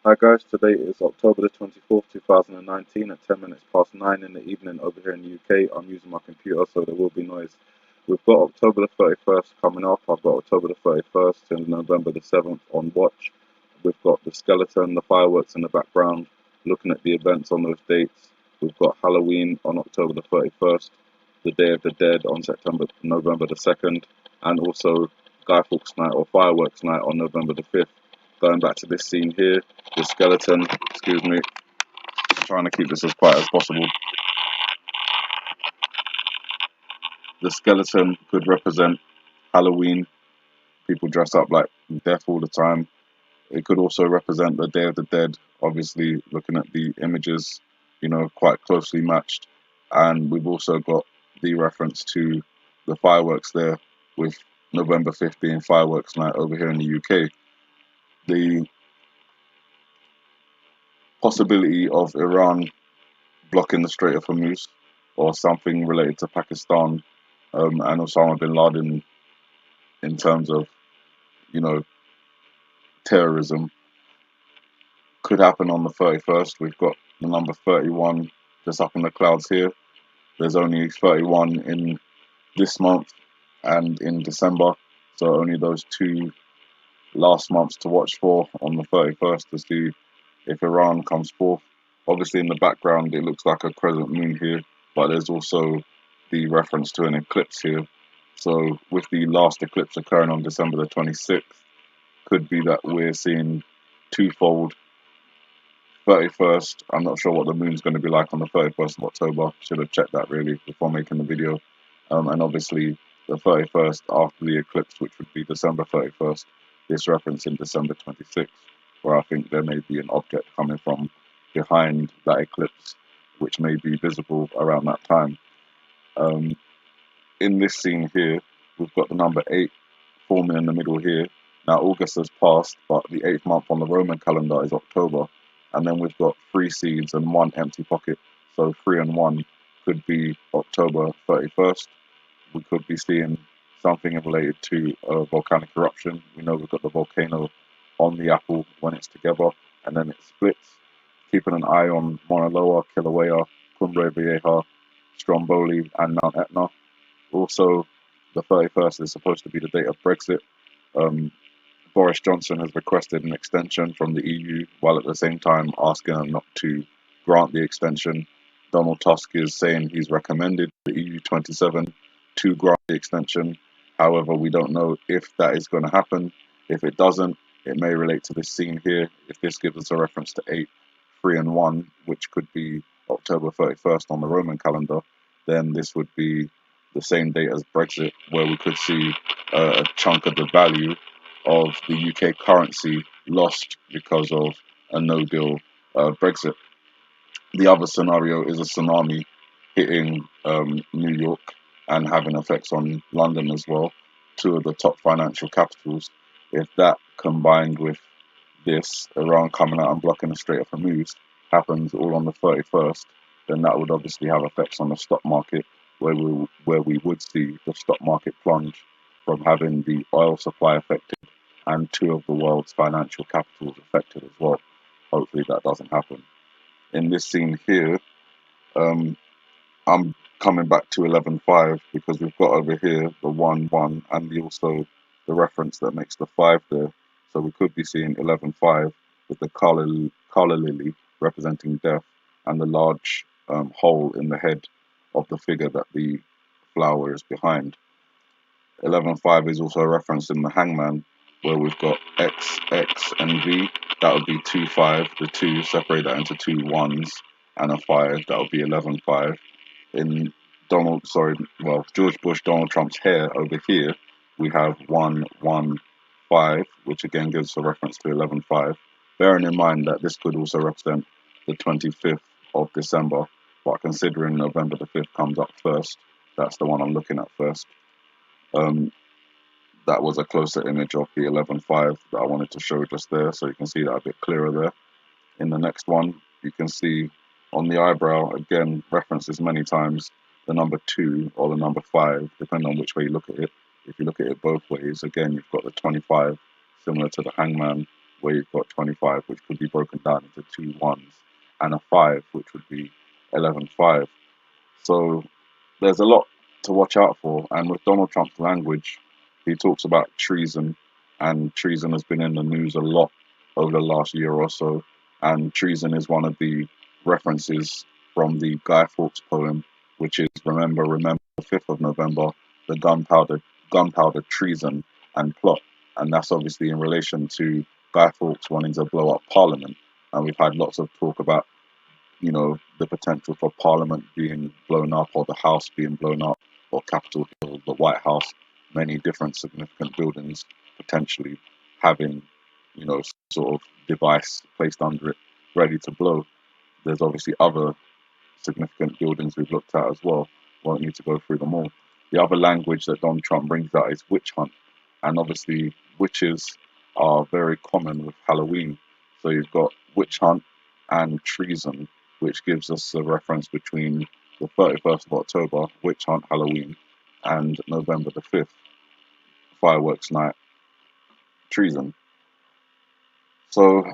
Hi guys, today is October the 24th, 2019 at 10 minutes past 9 in the evening over here in the UK. I'm using my computer so there will be noise. We've got October the 31st coming up. I've got October the 31st and November the 7th on watch. We've got the skeleton, the fireworks in the background, looking at the events on those dates. We've got Halloween on October the 31st, the Day of the Dead on November the 2nd, and also Guy Fawkes Night or Fireworks Night on November the 5th. Going back to this scene here, the skeleton, excuse me, trying to keep this as quiet as possible. The skeleton could represent Halloween. People dress up like death all the time. It could also represent the Day of the Dead, obviously looking at the images, quite closely matched. And we've also got the reference to the fireworks there, with November 5th being fireworks night over here in the UK. The possibility of Iran blocking the Strait of Hormuz or something related to Pakistan and Osama bin Laden in terms of, you know, terrorism could happen on the 31st. We've got the number 31 just up in the clouds here. There's only 31 in this month and in December, so only those two last months to watch for on the 31st to see if Iran comes forth. Obviously, in the background, it looks like a crescent moon here, but there's also the reference to an eclipse here. So, with the last eclipse occurring on December the 26th, could be that we're seeing twofold. 31st, I'm not sure what the moon's going to be like on the 31st of October. Should have checked that really before making the video. And obviously, the 31st after the eclipse, which would be December 31st, this reference in December 26th, where I think there may be an object coming from behind that eclipse, which may be visible around that time. Um, in this scene here, we've got the number 8 forming in the middle here. Now, August has passed, but the 8th month on the Roman calendar is October. And then we've got 3 seeds and 1 empty pocket. So 3 and 1 could be October 31st. We could be seeing something related to a volcanic eruption. We know we've got the volcano on the apple when it's together, and then it splits. Keeping an eye on Mauna Loa, Kilauea, Cumbre Vieja, Stromboli, and Mount Etna. Also, the 31st is supposed to be the date of Brexit. Boris Johnson has requested an extension from the EU, while at the same time asking them not to grant the extension. Donald Tusk is saying he's recommended the EU 27 to grant the extension. However, we don't know if that is going to happen. If it doesn't, it may relate to this scene here. If this gives us a reference to 8, 3 and 1, which could be October 31st on the Roman calendar, then this would be the same date as Brexit, where we could see a chunk of the value of the UK currency lost because of a no-deal Brexit. The other scenario is a tsunami hitting New York and having effects on London as well, two of the top financial capitals. If that combined with this, Iran coming out and blocking the Strait of Hormuz, happens all on the 31st, then that would obviously have effects on the stock market, where we would see the stock market plunge from having the oil supply affected and two of the world's financial capitals affected as well. Hopefully that doesn't happen. In this scene here, um, I'm coming back to 11.5 because we've got over here the 1-1 and also the reference that makes the 5 there. So we could be seeing 11.5 with the Kala lily representing death and the large hole in the head of the figure that the flower is behind. 11.5 is also referenced in the hangman, where we've got X, X, and V. That would be 2-5. The 2, separate that into 2 1s, and a 5. That would be 11.5. In George Bush, Donald Trump's hair over here, we have 1-1-5, which again gives a reference to 11.5. Bearing in mind that this could also represent the 25th of December, but considering November the 5th comes up first, that's the one I'm looking at first. That was a closer image of the 11.5 that I wanted to show just there, so you can see that a bit clearer there. In the next one, you can see on the eyebrow, again, references many times, the number 2 or the number 5, depending on which way you look at it. If you look at it both ways, again, you've got the 25, similar to the hangman, where you've got 25, which could be broken down into two ones, and a 5, which would be 11-5. So there's a lot to watch out for. And with Donald Trump's language, he talks about treason, and treason has been in the news a lot over the last year or so. And treason is one of the references from the Guy Fawkes poem, which is Remember, Remember, the 5th of November, the gunpowder treason and plot. And that's obviously in relation to Guy Fawkes wanting to blow up Parliament. And we've had lots of talk about, the potential for Parliament being blown up, or the House being blown up, or Capitol Hill, the White House, many different significant buildings potentially having, sort of device placed under it ready to blow. There's obviously other significant buildings we've looked at as well. Won't need to go through them all. The other language that Donald Trump brings out is witch hunt. And obviously, witches are very common with Halloween. So you've got witch hunt and treason, which gives us a reference between the 31st of October, witch hunt Halloween, and November the 5th, fireworks night, treason. So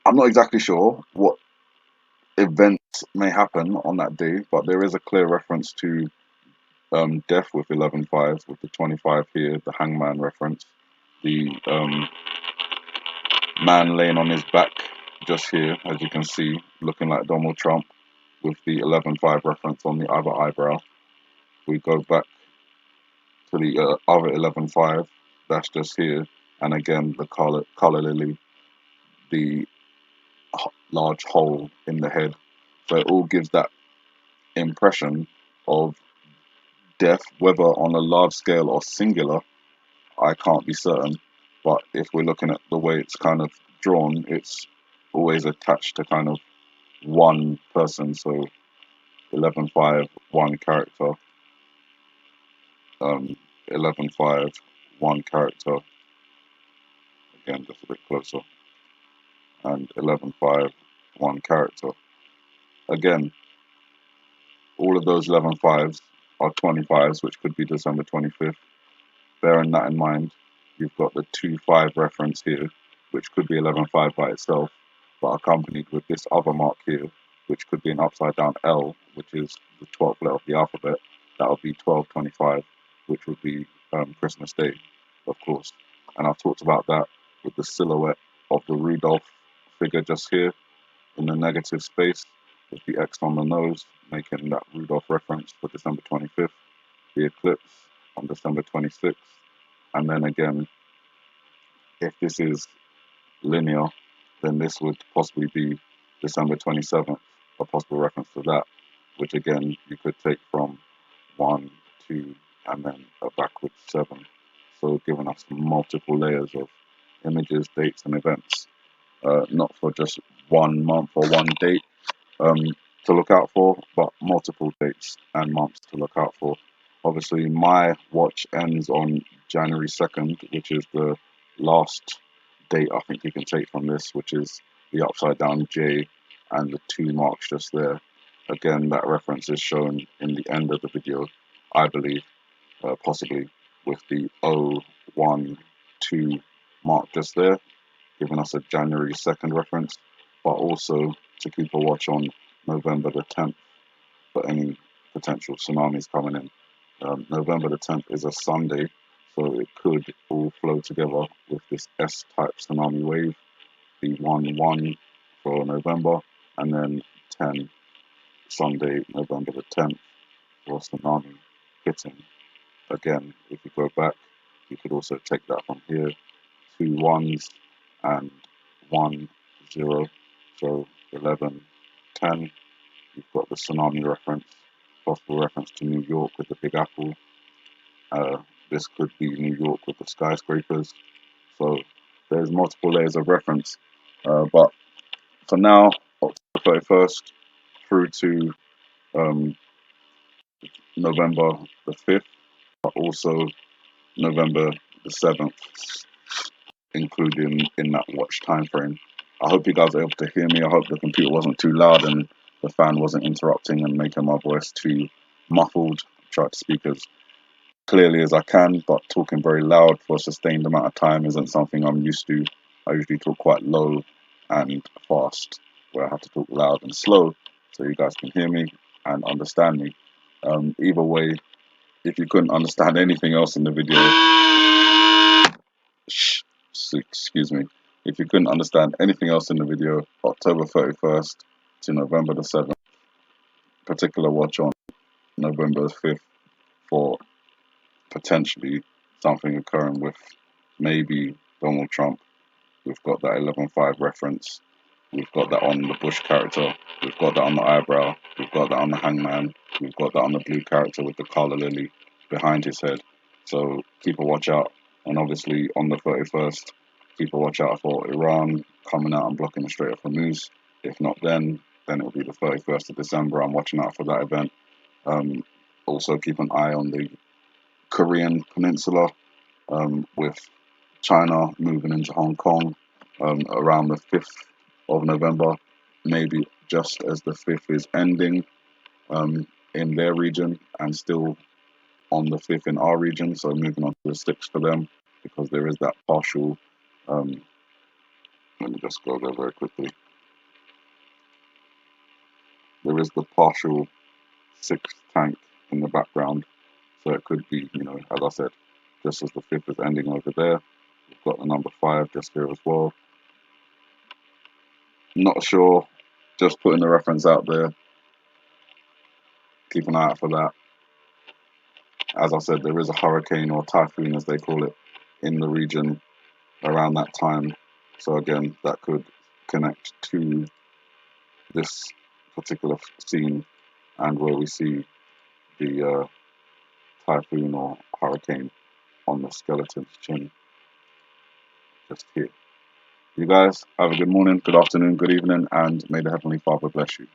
I'm not exactly sure what events may happen on that day, but there is a clear reference to death with 11-5, with the 25 here, the hangman reference, the man laying on his back just here, as you can see, looking like Donald Trump, with the 11-5 reference on the other eyebrow. We go back to the other 11-5, that's just here, and again the color lily, the large hole in the head. So it all gives that impression of death, whether on a large scale or singular, I can't be certain. But if we're looking at the way it's kind of drawn, it's always attached to kind of one person. So 11-5, one character. 11-5, one character. Again, just a bit closer. And 11-5, one character. Again, all of those 11-5s are 25s, which could be December 25th. Bearing that in mind, you've got the 2-5 reference here, which could be 11-5 by itself, but accompanied with this other mark here, which could be an upside down L, which is the 12th letter of the alphabet. That would be 12-25, which would be Christmas Day, of course. And I've talked about that with the silhouette of the Rudolph figure just here in the negative space, with the X on the nose, making that Rudolph reference for December 25th, the eclipse on December 26th, and then again, if this is linear, then this would possibly be December 27th, a possible reference to that, which again, you could take from 1, 2, and then a backwards 7. So giving us multiple layers of images, dates, and events, not for just 1 month or one date to look out for, but multiple dates and months to look out for. Obviously, my watch ends on January 2nd, which is the last date I think you can take from this, which is the upside down J and the 2 marks just there. Again, that reference is shown in the end of the video, I believe, possibly with the 012 mark just there, giving us a January 2nd reference, but also to keep a watch on November the 10th for any potential tsunamis coming in. November the 10th is a Sunday, so it could all flow together with this S-type tsunami wave, the 1-1 for November, and then 10 Sunday, November the 10th for tsunami hitting. Again, if you go back, you could also take that from here, 2 1s and 1 0, so 11, 10. You've got the tsunami reference, possible reference to New York with the Big Apple. This could be New York with the skyscrapers. So there's multiple layers of reference. But for now, October 31st through to November the 5th, but also November the 7th, including in that watch time frame. I hope you guys are able to hear me. I hope the computer wasn't too loud and the fan wasn't interrupting and making my voice too muffled. I tried to speak as clearly as I can, but talking very loud for a sustained amount of time isn't something I'm used to. I usually talk quite low and fast, where I have to talk loud and slow so you guys can hear me and understand me. Either way, if you couldn't understand anything else in the video, excuse me, if you couldn't understand anything else in the video, October 31st to November the 7th, particular watch on November the 5th for potentially something occurring with maybe Donald Trump. We've got that 11.5 reference. We've got that on the Bush character. We've got that on the eyebrow. We've got that on the hangman. We've got that on the blue character with the Carla Lily behind his head. So keep a watch out. And obviously on the 31st, keep a watch out for Iran coming out and blocking the Strait of Hormuz. If not then it will be the 31st of December. I'm watching out for that event. Also keep an eye on the Korean Peninsula with China moving into Hong Kong around the 5th of November, maybe just as the 5th is ending in their region and still on the 5th in our region, so moving on to the 6th for them, because there is that partial, let me just go there very quickly, there is the partial 6th tank in the background, so it could be, you know, as I said, just as the 5th is ending over there. We've got the number 5 just here as well. Not sure, just putting the reference out there. Keep an eye out for that. As I said, there is a hurricane or typhoon, as they call it, in the region around that time. So again, that could connect to this particular scene and where we see the typhoon or hurricane on the skeleton's chin, just here. You guys have a good morning, good afternoon, good evening, and may the Heavenly Father bless you.